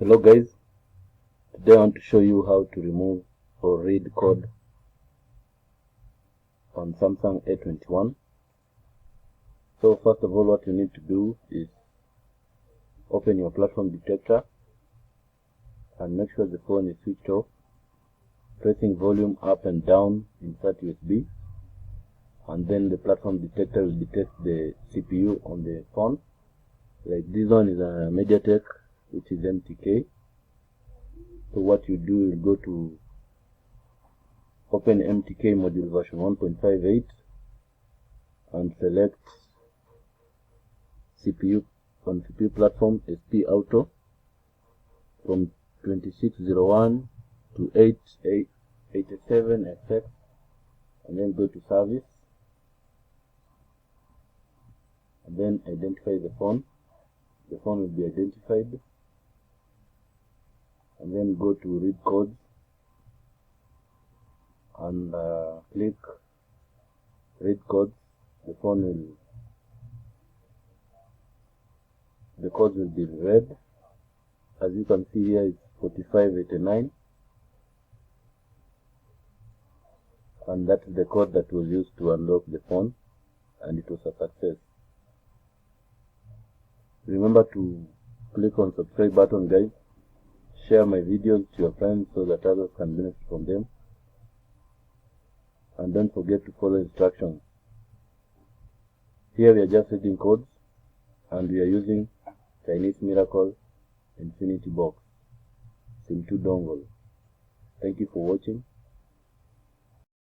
Hello guys, today I want to show you how to remove or read code on Samsung A21. So first of all, what you need to do is open your platform detector and make sure the phone is switched off, pressing volume up and down, insert USB, and then the platform detector will detect the CPU on the phone. Like this one is a MediaTek, which is MTK. So what you do, you go to open MTK module version 1.58 and select CPU on CPU platform SP Auto from 2601 to 87FX, and then go to service and then identify the phone. The phone will be identified, and then go to read codes and click read codes. The codes will be read. As you can see here, it's 4589, and that is the code that was used to unlock the phone, and it was a success. Remember to click on subscribe button, guys. Share my videos to your friends so that others can benefit from them, and don't forget to follow instructions. Here we are just reading codes, and we are using Chinese Miracle Infinity Box CM2 Dongle. Thank you for watching.